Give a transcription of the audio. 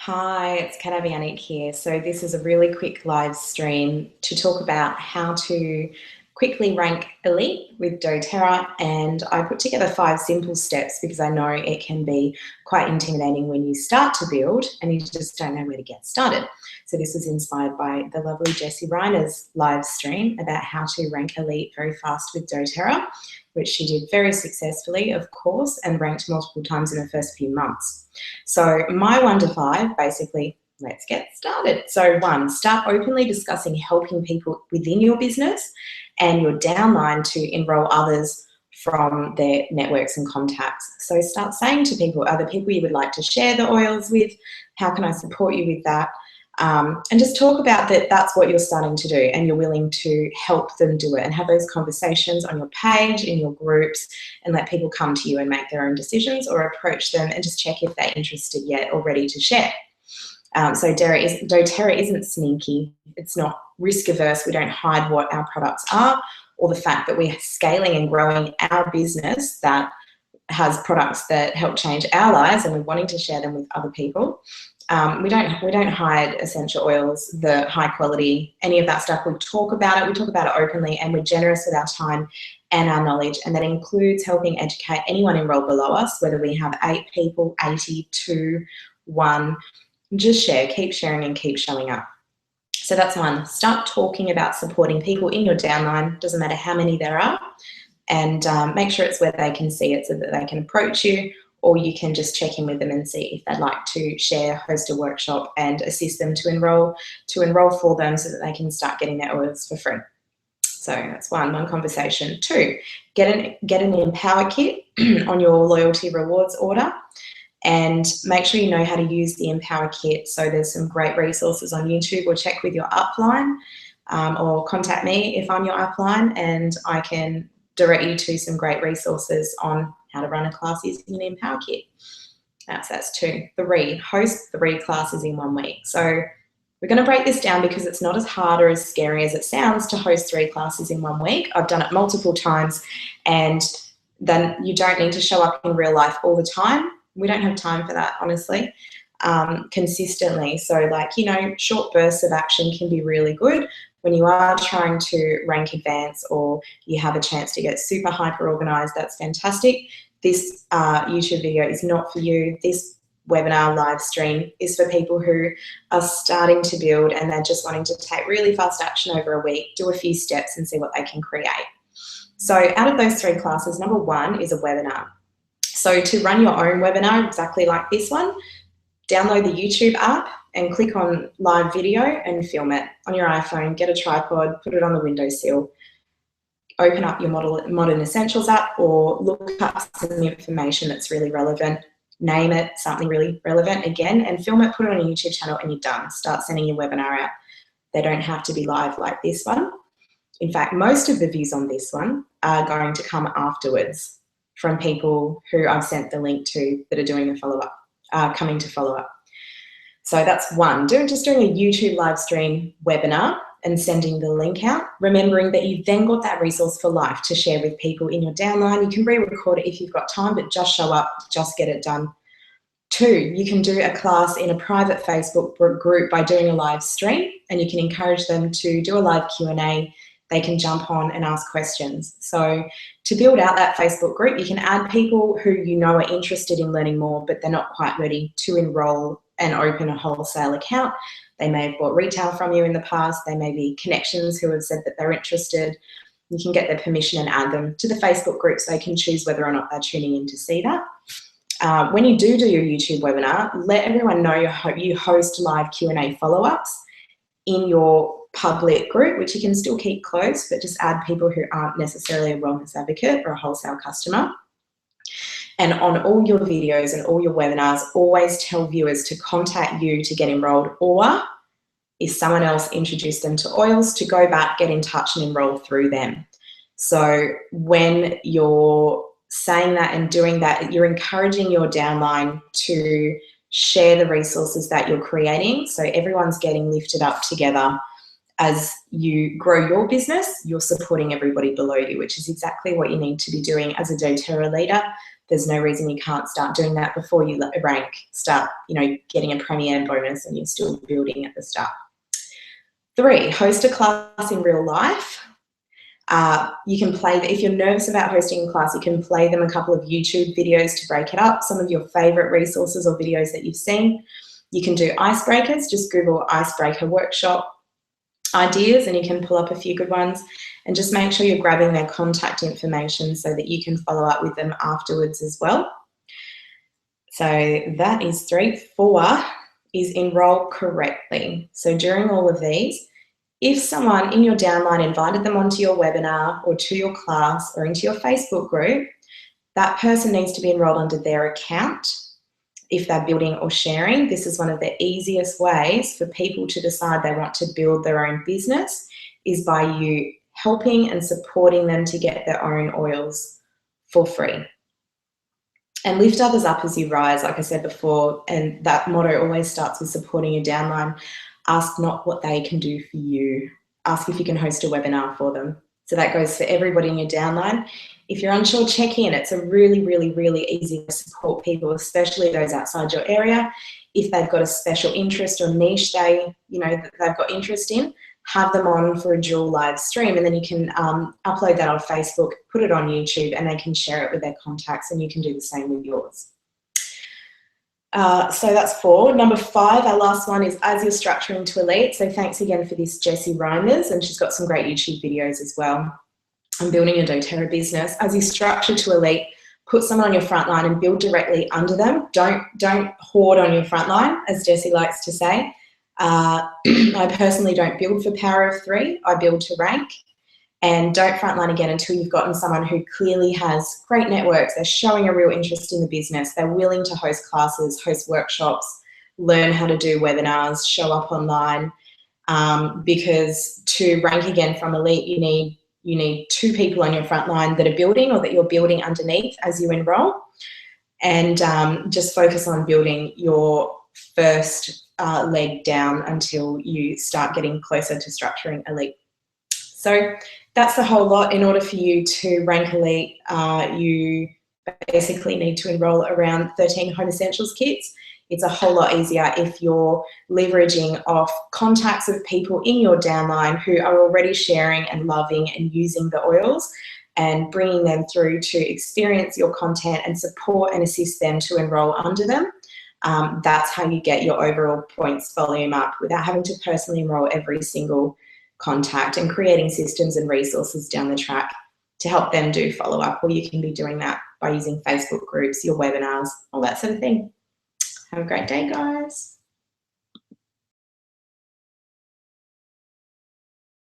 Hi, it's Kanabianik here. So this is a really quick live stream to talk about how to quickly rank elite with doTERRA, and I put together 5 simple steps because I know it can be quite intimidating when you start to build and you just don't know where to get started. So this was inspired by the lovely Jessie Reiner's live stream about how to rank elite very fast with doTERRA, which she did very successfully, of course, and ranked multiple times in her first few months. So my 1 to 5, basically, let's get started. So 1, start openly discussing helping people within your business and your downline to enroll others from their networks and contacts. So start saying to people, are there people you would like to share the oils with? How can I support you with that? And just talk about that that's what you're starting to do and you're willing to help them do it, and have those conversations on your page, in your groups, and let people come to you and make their own decisions, or approach them and just check if they're interested yet or ready to share. So doTERRA isn't sneaky. It's not risk averse. We don't hide what our products are or the fact that we're scaling and growing our business that has products that help change our lives and we're wanting to share them with other people. We don't hide essential oils, the high quality, any of that stuff. We talk about it. We talk about it openly, and we're generous with our time and our knowledge, and that includes helping educate anyone enrolled below us, whether we have 8 people, 80, 2, 1. Just share, keep sharing, and keep showing up. So that's 1. Start talking about supporting people in your downline. Doesn't matter how many there are, and make sure it's where they can see it so that they can approach you, or you can just check in with them and see if they'd like to share, host a workshop, and assist them to enroll for them so that they can start getting their oils for free. So that's one conversation. 2, get an Empower kit on your loyalty rewards order, and make sure you know how to use the Empower kit. So there's some great resources on YouTube, or check with your upline, or contact me if I'm your upline, and I can direct you to some great resources on how to run a class using an Empower kit. That's 2. 3, host 3 classes in 1 week. So we're going to break this down because it's not as hard or as scary as it sounds to host 3 classes in 1 week. I've done it multiple times, and then you don't need to show up in real life all the time. We don't have time for that, honestly, consistently. So short bursts of action can be really good when you are trying to rank advance, or you have a chance to get super hyper organized. That's fantastic. This YouTube video is not for you. This webinar live stream is for people who are starting to build and they're just wanting to take really fast action over a week, do a few steps and see what they can create. So out of those 3 classes, number 1 is a webinar. So to run your own webinar exactly like this one, download the YouTube app and click on live video and film it on your iPhone. Get a tripod, put it on the windowsill, open up your Modern Essentials app, or look up some information that's really relevant, name it something really relevant again, and film it, put it on a YouTube channel, and you're done. Start sending your webinar out. They don't have to be live like this one. In fact, most of the views on this one are going to come afterwards from people who I've sent the link to that are doing a follow-up, coming to follow up. So that's 1, just doing a YouTube live stream webinar and sending the link out, remembering that you've then got that resource for life to share with people in your downline. You can re-record it if you've got time, but just show up, just get it done. 2, you can do a class in a private Facebook group by doing a live stream, and you can encourage them to do a live Q&A. They can jump on and ask questions. So to build out that Facebook group, you can add people who you know are interested in learning more, but they're not quite ready to enroll and open a wholesale account. They may have bought retail from you in the past. They may be connections who have said that they're interested. You can get their permission and add them to the Facebook group so they can choose whether or not they're tuning in to see that. When you do your YouTube webinar, let everyone know you host live Q&A follow-ups in your public group, which you can still keep close, but just add people who aren't necessarily a wellness advocate or a wholesale customer. And on all your videos and all your webinars, always tell viewers to contact you to get enrolled, or if someone else introduced them to oils, to go back, get in touch and enroll through them. So when you're saying that and doing that, you're encouraging your downline to share the resources that you're creating. So everyone's getting lifted up together. As you grow your business, you're supporting everybody below you, which is exactly what you need to be doing as a doTERRA leader. there's no reason you can't start doing that before you rank, start, getting a premier bonus and you're still building at the start. 3, host a class in real life. You can play, if you're nervous about hosting a class, you can play them a couple of YouTube videos to break it up, some of your favorite resources or videos that you've seen. You can do icebreakers, just Google icebreaker workshop ideas and you can pull up a few good ones, and just make sure you're grabbing their contact information so that you can follow up with them afterwards as well. So that is 3. 4 is enroll correctly. So during all of these, if someone in your downline invited them onto your webinar or to your class or into your Facebook group, that person needs to be enrolled under their account. If they're building or sharing, this is one of the easiest ways for people to decide they want to build their own business, is by you helping and supporting them to get their own oils for free. And lift others up as you rise, like I said before, and that motto always starts with supporting your downline. Ask not what they can do for you. Ask if you can host a webinar for them. So that goes for everybody in your downline. If you're unsure, check in. It's a really, really, really easy way to support people, especially those outside your area. If they've got a special interest or niche that they've got interest in, have them on for a dual live stream, and then you can upload that on Facebook, put it on YouTube, and they can share it with their contacts, and you can do the same with yours. So that's 4. Number 5, our last one, is as you're structuring to elite. So thanks again for this, Jessie Reimers, and she's got some great YouTube videos as well on building a doTERRA business. As you structure to elite, put someone on your front line and build directly under them. Don't hoard on your front line, as Jessie likes to say. I personally don't build for power of 3. I build to rank. And don't frontline again until you've gotten someone who clearly has great networks. They're showing a real interest in the business. They're willing to host classes, host workshops, learn how to do webinars, show up online. Because to rank again from elite, you need 2 people on your front line that are building, or that you're building underneath as you enroll. And just focus on building your first leg down until you start getting closer to structuring elite. So that's the whole lot. In order for you to rank elite, you basically need to enroll around 13 home essentials kits. It's a whole lot easier if you're leveraging off contacts of people in your downline who are already sharing and loving and using the oils, and bringing them through to experience your content and support and assist them to enroll under them. That's how you get your overall points volume up without having to personally enroll every single contact, and creating systems and resources down the track to help them do follow-up. Or you can be doing that by using Facebook groups, your webinars, all that sort of thing. Have a great day, guys.